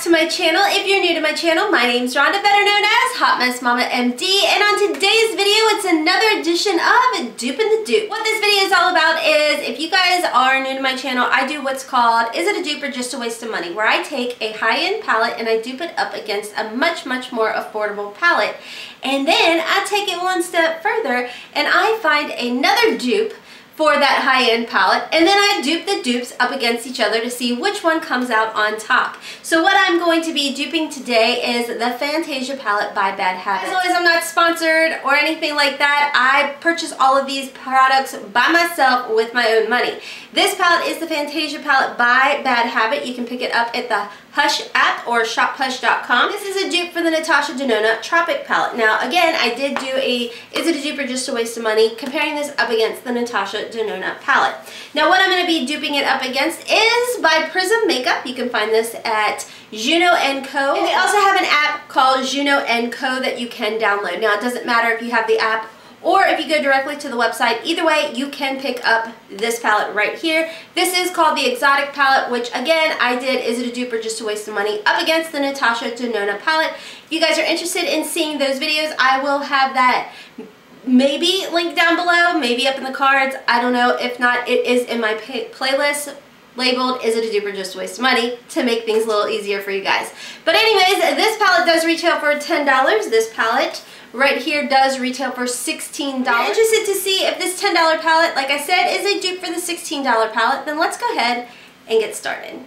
to my channel. If you're new to my channel, my name's Rhonda, better known as Hot Mess Mama MD, and on today's video, it's another edition of Dupe'n the Dupe. What this video is all about is, if you guys are new to my channel, I do what's called, is it a dupe or just a waste of money? Where I take a high-end palette and I dupe it up against a much more affordable palette. And then I take it one step further and I find another dupe for that high-end palette, and then I dupe the dupes up against each other to see which one comes out on top. So what I'm going to be duping today is the Fantasia palette by Bad Habit. As always, I'm not sponsored or anything like that. I purchase all of these products by myself with my own money. This palette is the Fantasia palette by Bad Habit. You can pick it up at the Hush app or ShopHush.com. This is a dupe for the Natasha Denona Tropic palette. Now again, I did do a is it a dupe or just a waste of money, comparing this up against the Natasha Denona palette. Now what I'm going to be duping it up against is by Prism Makeup. You can find this at Juno & Co. And they also have an app called Juno & Co. that you can download. Now it doesn't matter if you have the app or if you go directly to the website. Either way, you can pick up this palette right here. This is called the Exotic palette, which again, I did Is It a Dupe or Just a Waste of Money up against the Natasha Denona palette. If you guys are interested in seeing those videos, I will have that maybe linked down below, maybe up in the cards. I don't know. If not, it is in my playlist labeled Is It a Dupe or Just a Waste of Money to make things a little easier for you guys. But anyways, this palette does retail for $10. This palette right here does retail for $16. I'm interested to see if this $10 palette, like I said, is a dupe for the $16 palette. Then let's go ahead and get started.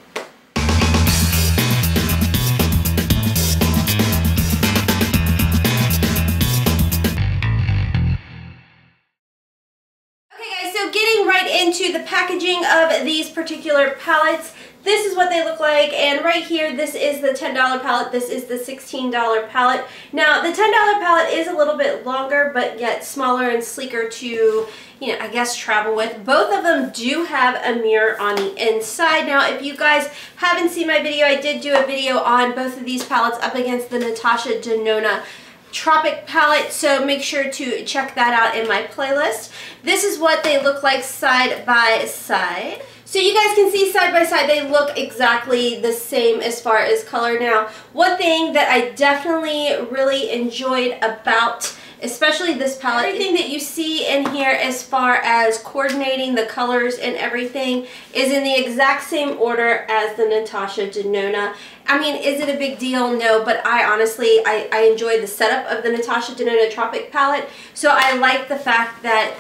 Okay guys, so getting right into the packaging of these particular palettes. This is what they look like, and right here, this is the $10 palette, this is the $16 palette. Now, the $10 palette is a little bit longer, but yet smaller and sleeker to, you know, I guess travel with. Both of them do have a mirror on the inside. Now, if you guys haven't seen my video, I did do a video on both of these palettes up against the Natasha Denona Tropic palette, so make sure to check that out in my playlist. This is what they look like side by side. So you guys can see side by side they look exactly the same as far as color. Now, one thing that I definitely really enjoyed about especially this palette, everything that you see in here as far as coordinating the colors and everything is in the exact same order as the Natasha Denona. I mean, is it a big deal? No, but I honestly, I enjoy the setup of the Natasha Denona Tropic palette, so I like the fact that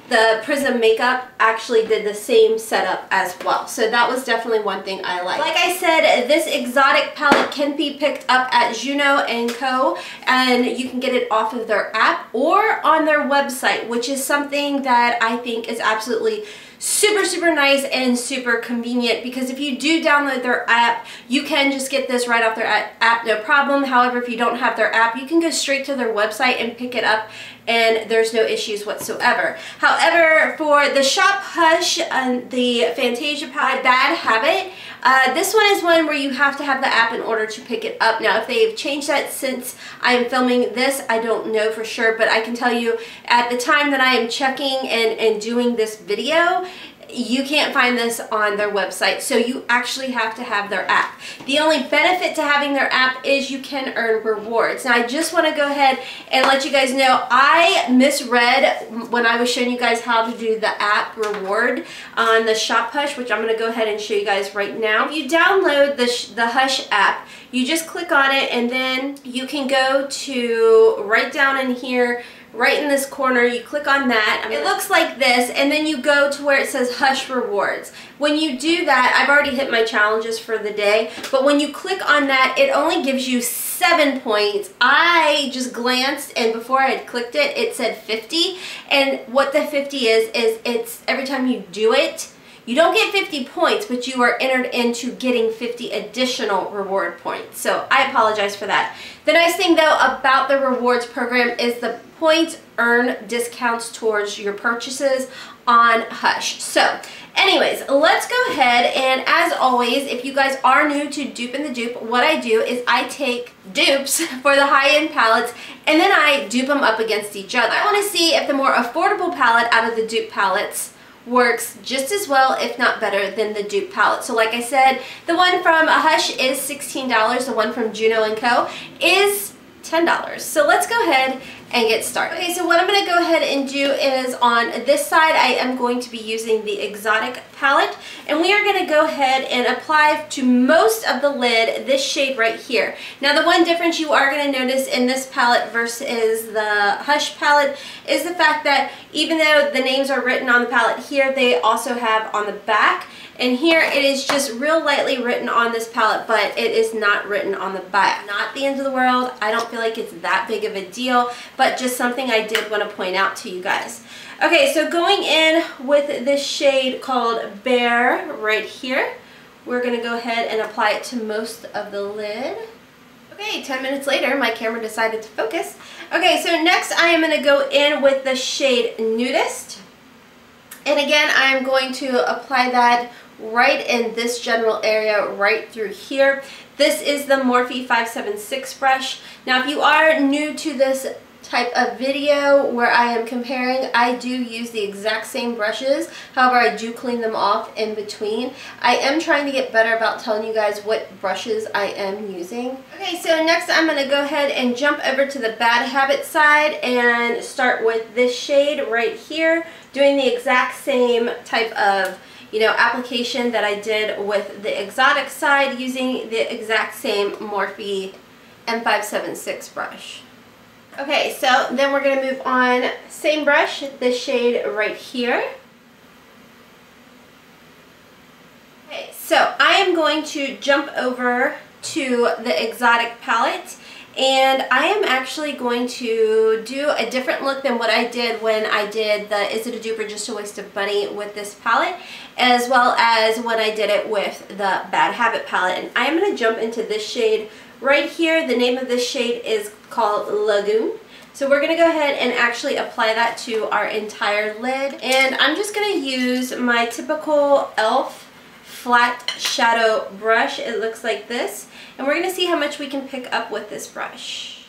the Prism Makeup actually did the same setup as well. So that was definitely one thing I liked. Like I said, this Exotic palette can be picked up at Juno & Co. and you can get it off of their app or on their website, which is something that I think is absolutely super nice and super convenient, because if you do download their app, you can just get this right off their app, no problem. However, if you don't have their app, you can go straight to their website and pick it up and there's no issues whatsoever. However, for the ShopHush and the Fantasia palette Bad Habit, this one is one where you have to have the app in order to pick it up. Now, if they've changed that since I am filming this, I don't know for sure, but I can tell you at the time that I am checking and doing this video, you can't find this on their website, so you actually have to have their app. The only benefit to having their app is you can earn rewards. Now, I just want to go ahead and let you guys know I misread when I was showing you guys how to do the app reward on the ShopHush, which I'm going to go ahead and show you guys right now. If you download the Hush app, you just click on it and then you can go to right down in here, right in this corner, you click on that. It looks like this, and then you go to where it says Hush Rewards. When you do that, I've already hit my challenges for the day, but when you click on that, it only gives you 7 points. I just glanced, and before I had clicked it, it said 50, and what the 50 is it's every time you do it, you don't get 50 points, but you are entered into getting 50 additional reward points. So I apologize for that. The nice thing though about the rewards program is the points earn discounts towards your purchases on Hush. So anyways, let's go ahead, and as always, if you guys are new to Dupe'n the Dupe, what I do is I take dupes for the high-end palettes and then I dupe them up against each other. I want to see if the more affordable palette out of the dupe palettes works just as well, if not better, than the Dupe palette. So like I said, the one from Hush is $16. The one from Juno & Co. is $10. So let's go ahead and get started. Okay, so what I'm going to go ahead and do is on this side, I am going to be using the Exotic palette, and we are going to go ahead and apply to most of the lid this shade right here. Now the one difference you are going to notice in this palette versus the Hush palette is the fact that even though the names are written on the palette here, they also have on the back. And here it is just real lightly written on this palette, but it is not written on the back. Not the end of the world. I don't feel like it's that big of a deal, but just something I did want to point out to you guys. Okay, so going in with this shade called Bear right here, we're going to go ahead and apply it to most of the lid. Okay, 10 minutes later, my camera decided to focus. Okay, so next I am going to go in with the shade Nudist. And again, I'm going to apply that right in this general area right through here. This is the Morphe 576 brush. Now if you are new to this type of video where I am comparing, I do use the exact same brushes. However, I do clean them off in between. I am trying to get better about telling you guys what brushes I am using. Okay, so next I'm going to go ahead and jump over to the Bad Habit side and start with this shade right here, doing the exact same type of application that I did with the Exotic side, using the exact same Morphe M576 brush. Okay, so then we're going to move on, same brush, this shade right here. Okay, so I am going to jump over to the Exotic palette, and I am actually going to do a different look than what I did when I did the Is It a Dupe or Just a Waste of Money with this palette, as well as when I did it with the Bad Habit palette. And I am going to jump into this shade right here. The name of this shade is called Lagoon. So we're going to go ahead and actually apply that to our entire lid. And I'm just going to use my typical e.l.f. flat shadow brush. It looks like this. And we're going to see how much we can pick up with this brush.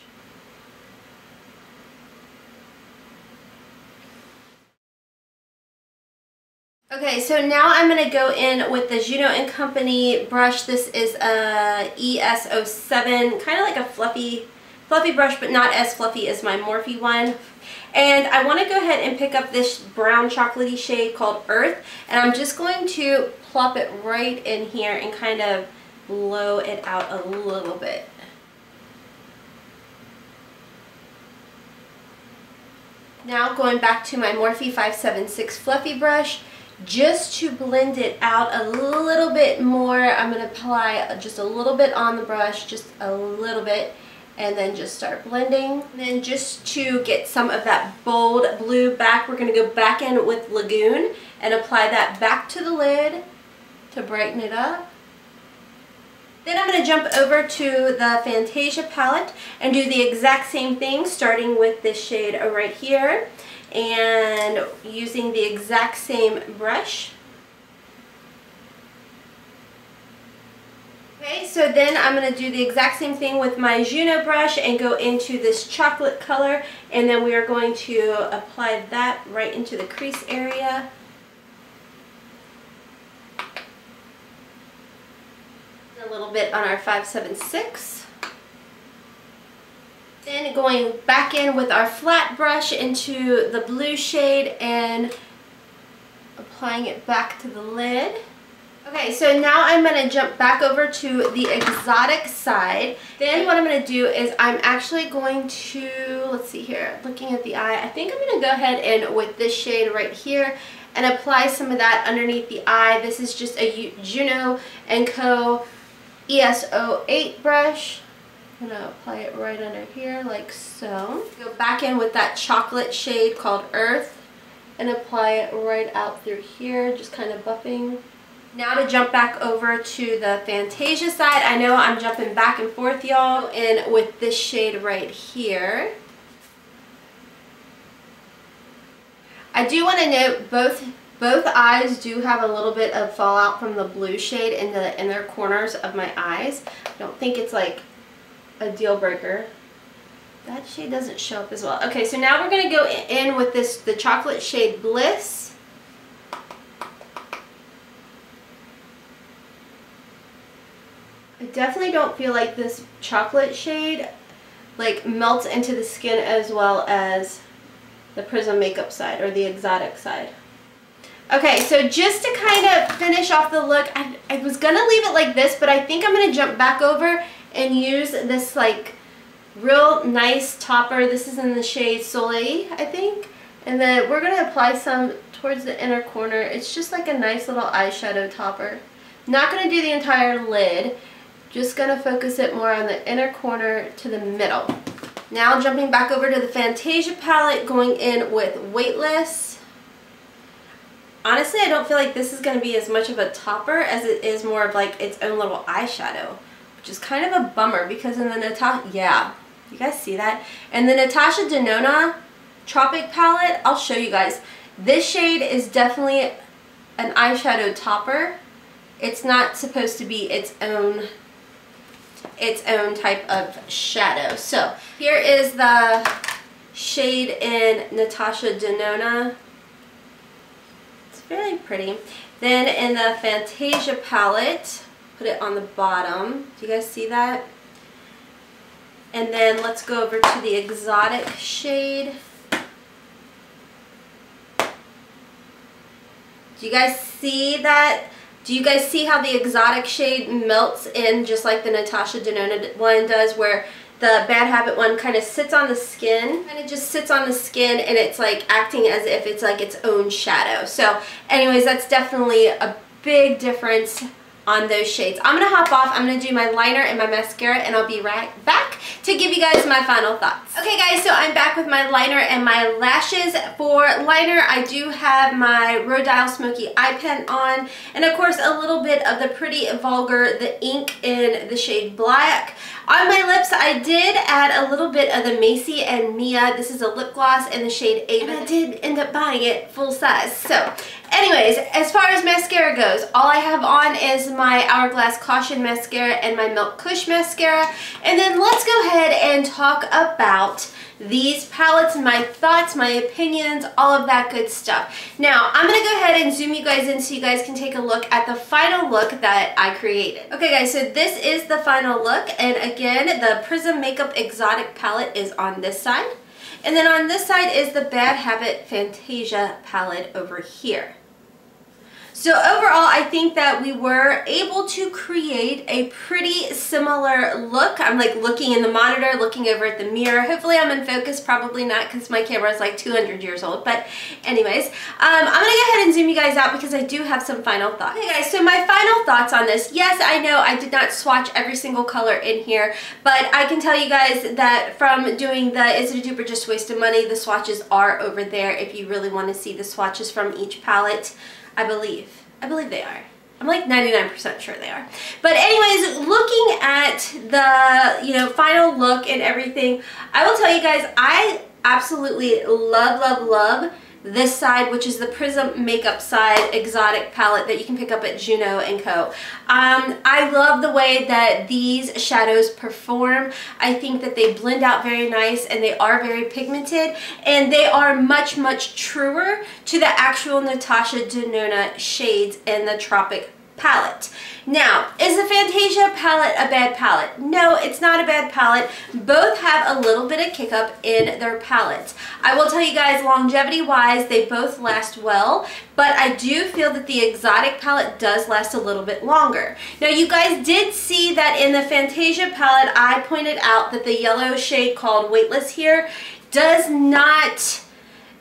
Okay, so now I'm going to go in with the Juno & Company brush. This is a ES07, kind of like a fluffy brush, but not as fluffy as my Morphe one. And I want to go ahead and pick up this brown chocolatey shade called Earth, and I'm just going to plop it right in here and kind of blow it out a little bit. Now going back to my Morphe 576 fluffy brush, just to blend it out a little bit more, I'm going to apply just a little bit on the brush, just a little bit, and then just start blending. And then just to get some of that bold blue back, we're going to go back in with Lagoon and apply that back to the lid to brighten it up. Then I'm going to jump over to the Fantasia palette and do the exact same thing, starting with this shade right here and using the exact same brush. Okay, so then I'm going to do the exact same thing with my Juno brush and go into this chocolate color, and then we are going to apply that right into the crease area. A little bit on our 576. Then going back in with our flat brush into the blue shade and applying it back to the lid. Okay, so now I'm going to jump back over to the Exotic side. Then what I'm going to do is I'm actually going to, let's see here, looking at the eye, I think I'm going to go ahead and with this shade right here and apply some of that underneath the eye. This is just a Juno & Co. ES08 brush. I'm going to apply it right under here like so. Go back in with that chocolate shade called Earth and apply it right out through here, just kind of buffing. Now to jump back over to the Fantasia side. I know I'm jumping back and forth, y'all, and with this shade right here. I do want to note both eyes do have a little bit of fallout from the blue shade in the inner corners of my eyes. I don't think it's like a deal breaker. That shade doesn't show up as well. Okay, so now we're going to go in with the chocolate shade Bliss. definitely don't feel like this chocolate shade like melts into the skin as well as the Prism makeup side or the exotic side. Okay, so just to kind of finish off the look, I was going to leave it like this, but I think I'm going to jump back over and use this like real nice topper. This is in the shade Soleil, I think. And then we're going to apply some towards the inner corner. It's just like a nice little eyeshadow topper. Not going to do the entire lid. Just going to focus it more on the inner corner to the middle. Now jumping back over to the Fantasia palette, going in with Weightless. Honestly, I don't feel like this is going to be as much of a topper as it is more of like its own little eyeshadow, which is kind of a bummer because in the Natasha, yeah, you guys see that? And the Natasha Denona Tropic palette, I'll show you guys. This shade is definitely an eyeshadow topper. It's not supposed to be its own type of shadow. So here is the shade in Natasha Denona. Really pretty. Then in the Fantasia palette, put it on the bottom. Do you guys see that? And then let's go over to the exotic shade. Do you guys see that? Do you guys see how the exotic shade melts in just like the Natasha Denona one does, where the Bad Habit one kind of sits on the skin, and it just sits on the skin and it's like acting as if it's like its own shadow. So anyways, that's definitely a big difference on those shades. I'm going to hop off. I'm going to do my liner and my mascara, and I'll be right back to give you guys my final thoughts. Okay guys, so I'm back with my liner and my lashes. For liner, I do have my Rhode Smoky Eye Pen on, and of course a little bit of the Pretty Vulgar, the ink in the shade Black. On my lips, I did add a little bit of the Macy and Mia. This is a lip gloss in the shade A, and I did end up buying it full size. So anyways, as far as mascara goes, all I have on is my Hourglass Caution mascara and my Milk Kush mascara. And then let's go ahead and talk about these palettes, my thoughts, my opinions, all of that good stuff. Now, I'm going to go ahead and zoom you guys in so you guys can take a look at the final look that I created. Okay guys, so this is the final look, and again, the Prism Makeup Exotic palette is on this side. And then on this side is the Bad Habit Fantasia palette over here. So overall, I think that we were able to create a pretty similar look. I'm like looking in the monitor, looking over at the mirror. Hopefully I'm in focus, probably not because my camera is like 200 years old. But anyways, I'm going to go ahead and zoom you guys out because I do have some final thoughts. Okay guys, so my final thoughts on this. Yes, I know I did not swatch every single color in here, but I can tell you guys that from doing the Is It a Dupe or Just a Waste of Money, the swatches are over there if you really want to see the swatches from each palette. I believe they are. I'm like 99% sure they are. But anyways, looking at the, final look and everything, I will tell you guys, I absolutely love this side, which is the Prism Makeup Side Exotic palette that you can pick up at Juno & Co. I love the way that these shadows perform. I think that they blend out very nice, and they are very pigmented, and they are much truer to the actual Natasha Denona shades in the Tropic palette. Now, is the Fantasia palette a bad palette? No, it's not a bad palette. Both have a little bit of kick up in their palettes. I will tell you guys, longevity wise, they both last well, but I do feel that the exotic palette does last a little bit longer. Now, you guys did see that in the Fantasia palette, I pointed out that the yellow shade called Weightless here does not,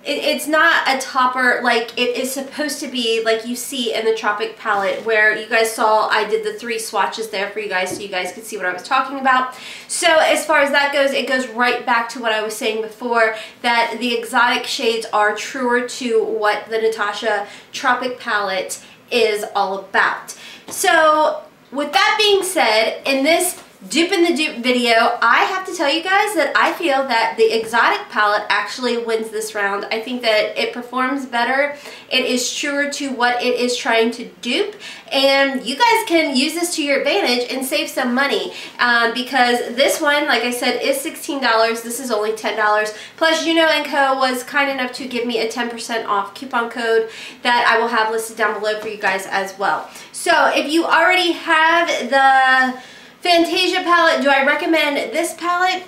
it's not a topper like it is supposed to be, like you see in the Tropic palette, where you guys saw I did the 3 swatches there for you guys so you guys could see what I was talking about. So as far as that goes, it goes right back to what I was saying before, that the exotic shades are truer to what the Natasha Tropic palette is all about. So with that being said, in this Dupe'n the Dupe video, I have to tell you guys that I feel that the exotic palette actually wins this round. I think that it performs better. It is truer to what it is trying to dupe, and you guys can use this to your advantage and save some money because this one, like I said, is $16. This is only $10. Plus, Juno & Co. was kind enough to give me a 10% off coupon code that I will have listed down below for you guys as well. So if you already have the Fantasia palette, do I recommend this palette?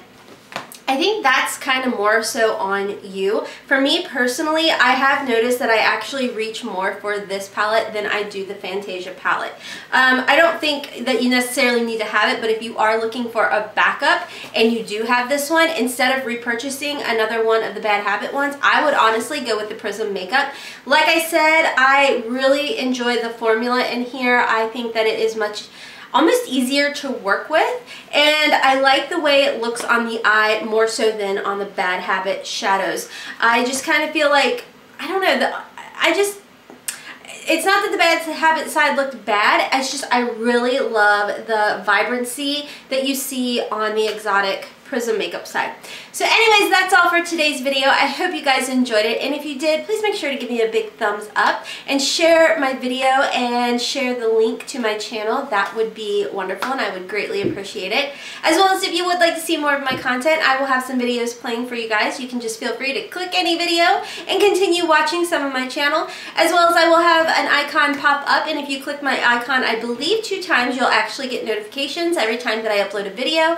I think that's kind of more so on you. For me personally, I have noticed that I actually reach more for this palette than I do the Fantasia palette. I don't think that you necessarily need to have it, but if you are looking for a backup and you do have this one, instead of repurchasing another one of the Bad Habit ones, I would honestly go with the Prism makeup. Like I said, I really enjoy the formula in here. I think that it is almost easier to work with, and I like the way it looks on the eye more so than on the Bad Habit shadows. I just kind of feel like, I don't know, it's not that the Bad Habit side looked bad, it's just I really love the vibrancy that you see on the exotic Prism makeup side. So anyways, that's all for today's video. I hope you guys enjoyed it, and if you did, please make sure to give me a big thumbs up and share my video and share the link to my channel. That would be wonderful, and I would greatly appreciate it. As well as if you would like to see more of my content, I will have some videos playing for you guys. You can just feel free to click any video and continue watching some of my channel. As well as I will have an icon pop up, and if you click my icon, I believe 2 times, you'll actually get notifications every time that I upload a video.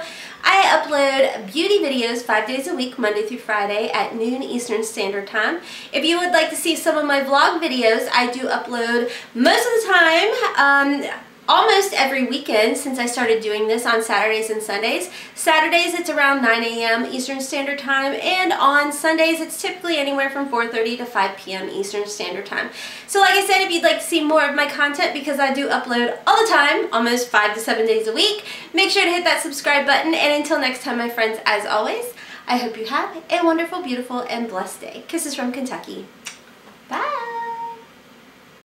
I upload beauty videos 5 days a week, Monday through Friday at noon Eastern Standard Time. If you would like to see some of my vlog videos, I do upload most of the time, almost every weekend since I started doing this on Saturdays and Sundays. Saturdays it's around 9 a.m. Eastern Standard Time, and on Sundays it's typically anywhere from 4:30 to 5 p.m. Eastern Standard Time. So like I said, if you'd like to see more of my content, because I do upload all the time, almost 5 to 7 days a week, make sure to hit that subscribe button. And until next time, my friends, as always, I hope you have a wonderful, beautiful, and blessed day. Kisses from Kentucky. Bye!